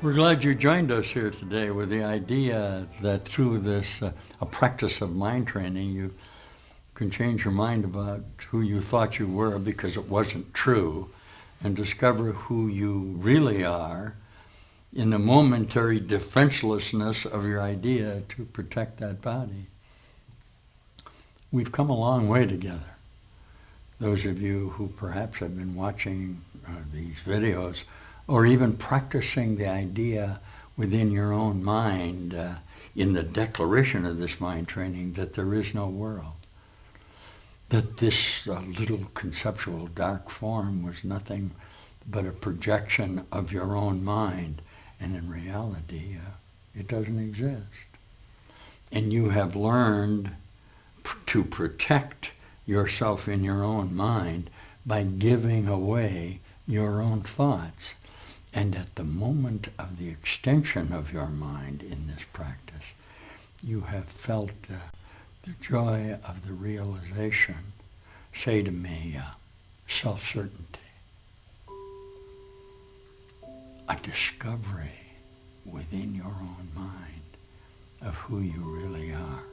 We're glad you joined us here today with the idea that through this, a practice of mind training, you can change your mind about who you thought you were because it wasn't true, and discover who you really are in the momentary defenselessness of your idea to protect that body. We've come a long way together. Those of you who perhaps have been watching these videos or even practicing the idea within your own mind in the declaration of this mind training that there is no world, that this little conceptual dark form was nothing but a projection of your own mind, and in reality it doesn't exist. And you have learned to protect yourself in your own mind by giving away your own thoughts. And at the moment of the extension of your mind in this practice, you have felt the joy of the realization. Say to me, self-certainty, a discovery within your own mind of who you really are.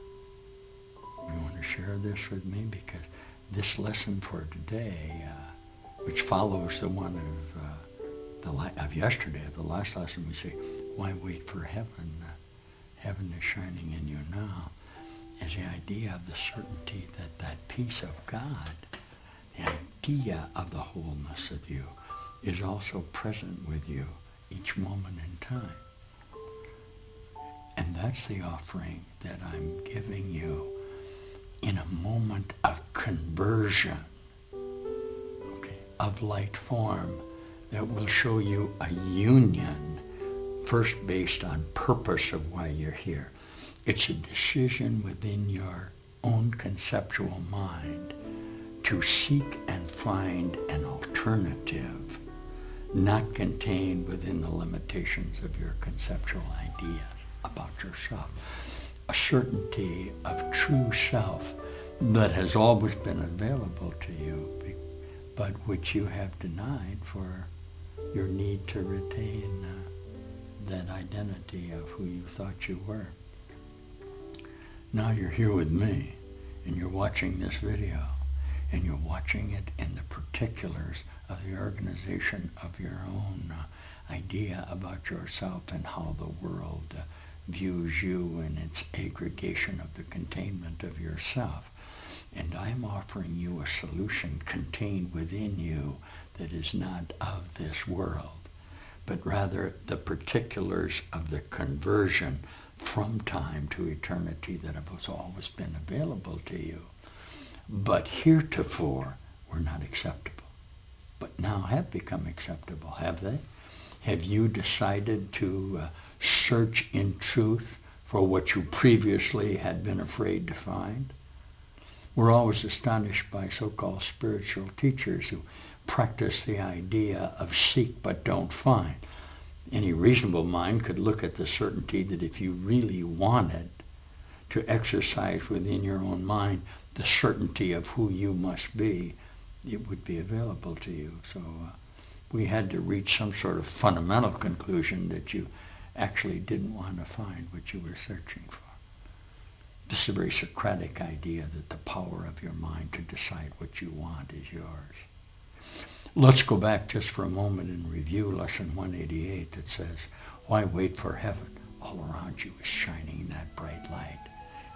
You want to share this with me? Because this lesson for today, which follows the one of yesterday, of the last lesson, we say, why wait for heaven? Heaven is shining in you now. Is the idea of the certainty that that peace of God, the idea of the wholeness of you, is also present with you each moment in time. And that's the offering that I'm giving you in a moment of conversion, of light form, that will show you a union, first based on purpose of why you're here. It's a decision within your own conceptual mind to seek and find an alternative, not contained within the limitations of your conceptual ideas about yourself. A certainty of true self that has always been available to you, but which you have denied for your need to retain that identity of who you thought you were. Now you're here with me, and you're watching this video, and you're watching it in the particulars of the organization of your own idea about yourself and how the world views you in its aggregation of the containment of yourself. And I'm offering you a solution contained within you that is not of this world, but rather the particulars of the conversion from time to eternity that has always been available to you. But heretofore were not acceptable, but now have become acceptable, have they? Have you decided to search in truth for what you previously had been afraid to find? We're always astonished by so-called spiritual teachers who practice the idea of seek but don't find. Any reasonable mind could look at the certainty that if you really wanted to exercise within your own mind the certainty of who you must be, it would be available to you. So we had to reach some sort of fundamental conclusion that you actually didn't want to find what you were searching for. This is a very Socratic idea that the power of your mind to decide what you want is yours. Let's go back just for a moment and review lesson 188 that says, why wait for heaven? All around you is shining that bright light,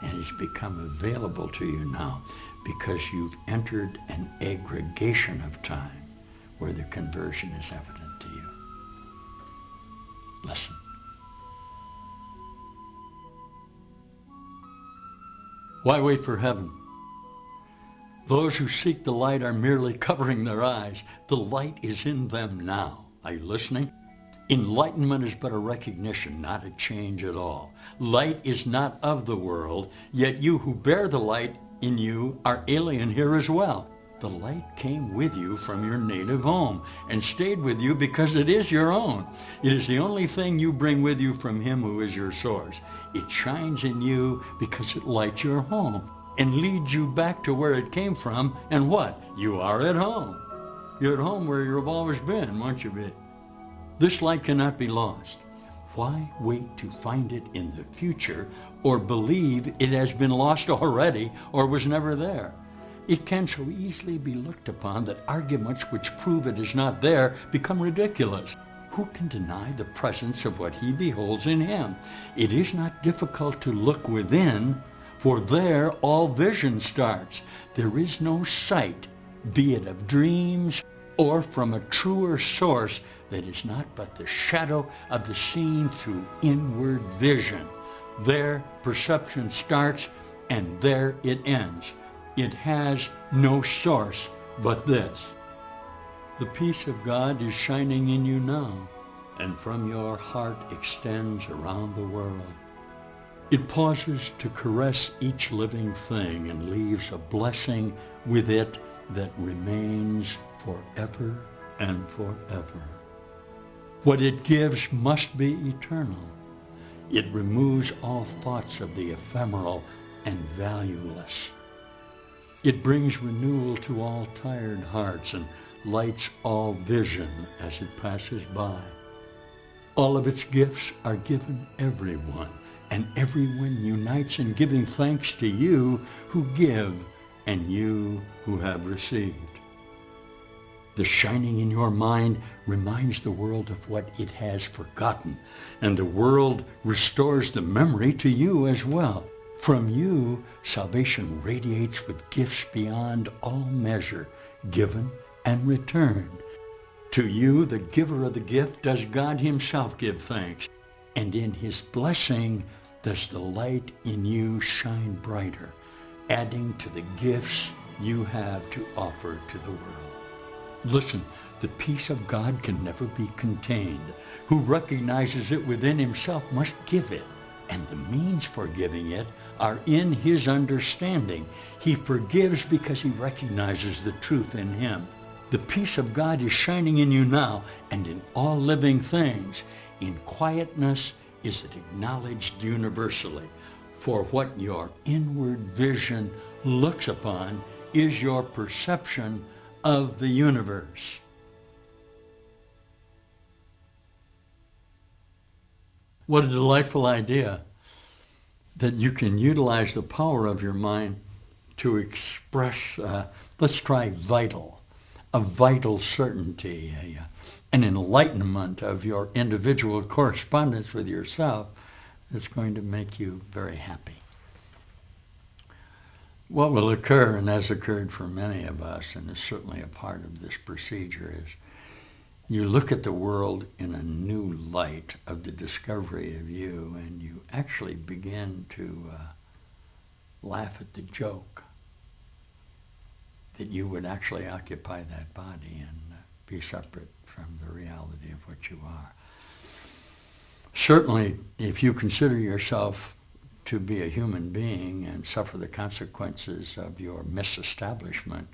and it's become available to you now because you've entered an aggregation of time where the conversion is evident to you. Listen. Why wait for heaven? Those who seek the light are merely covering their eyes. The light is in them now. Are you listening? Enlightenment is but a recognition, not a change at all. Light is not of the world, yet you who bear the light in you are alien here as well. The light came with you from your native home and stayed with you because it is your own. It is the only thing you bring with you from him who is your source. It shines in you because it lights your home and leads you back to where it came from. And what? You are at home. You're at home where you've always been, once you've been. This light cannot be lost. Why wait to find it in the future or believe it has been lost already or was never there? It can so easily be looked upon that arguments which prove it is not there become ridiculous. Who can deny the presence of what he beholds in him? It is not difficult to look within, for there all vision starts. There is no sight, be it of dreams or from a truer source, that is not but the shadow of the seen through inward vision. There perception starts, and there it ends. It has no source but this. The peace of God is shining in you now, and from your heart extends around the world. It pauses to caress each living thing and leaves a blessing with it that remains forever and forever. What it gives must be eternal. It removes all thoughts of the ephemeral and valueless. It brings renewal to all tired hearts and lights all vision as it passes by. All of its gifts are given everyone, and everyone unites in giving thanks to you who give and you who have received. The shining in your mind reminds the world of what it has forgotten, and the world restores the memory to you as well. From you, salvation radiates with gifts beyond all measure, given and returned. To you, the giver of the gift, does God himself give thanks, and in his blessing does the light in you shine brighter, adding to the gifts you have to offer to the world. Listen, the peace of God can never be contained. Who recognizes it within himself must give it, and the means for giving it are in his understanding. He forgives because he recognizes the truth in him. The peace of God is shining in you now and in all living things. In quietness is it acknowledged universally. For what your inward vision looks upon is your perception of the universe. What a delightful idea that you can utilize the power of your mind to express, let's try vital, a vital certainty, an enlightenment of your individual correspondence with yourself that's going to make you very happy. What will occur, and has occurred for many of us, and is certainly a part of this procedure, is you look at the world in a new light of the discovery of you, and you actually begin to laugh at the joke that you would actually occupy that body and be separate from the reality of what you are. Certainly, if you consider yourself to be a human being and suffer the consequences of your misestablishment,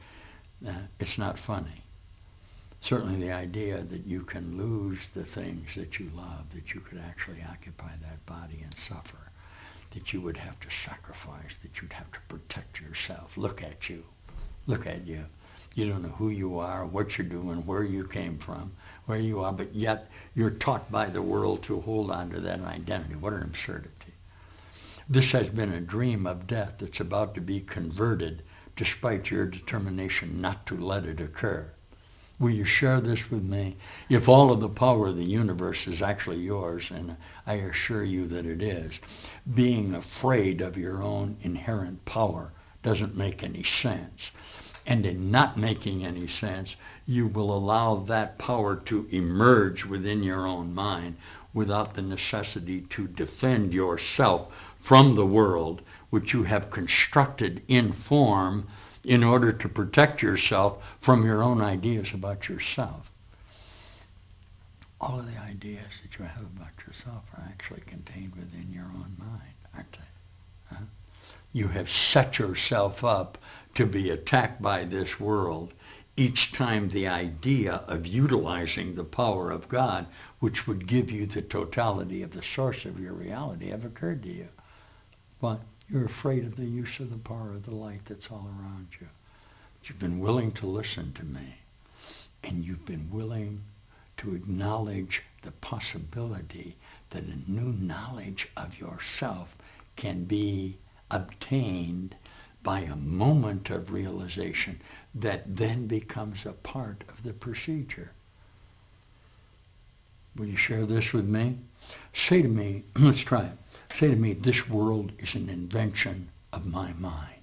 it's not funny. Certainly the idea that you can lose the things that you love, that you could actually occupy that body and suffer, that you would have to sacrifice, that you'd have to protect yourself. Look at you. Look at you. You don't know who you are, what you're doing, where you came from, where you are, but yet you're taught by the world to hold on to that identity. What an absurdity. This has been a dream of death that's about to be converted despite your determination not to let it occur. Will you share this with me? If all of the power of the universe is actually yours, and I assure you that it is, being afraid of your own inherent power doesn't make any sense. And in not making any sense, you will allow that power to emerge within your own mind without the necessity to defend yourself from the world, which you have constructed in form in order to protect yourself from your own ideas about yourself. All of the ideas that you have about yourself are actually contained within your own mind, aren't they? Huh? You have set yourself up to be attacked by this world each time the idea of utilizing the power of God, which would give you the totality of the source of your reality, have occurred to you. But you're afraid of the use of the power of the light that's all around you. But you've been willing to listen to me, and you've been willing to acknowledge the possibility that a new knowledge of yourself can be obtained by a moment of realization that then becomes a part of the procedure. Will you share this with me? Say to me, let's try it. Say to me, this world is an invention of my mind.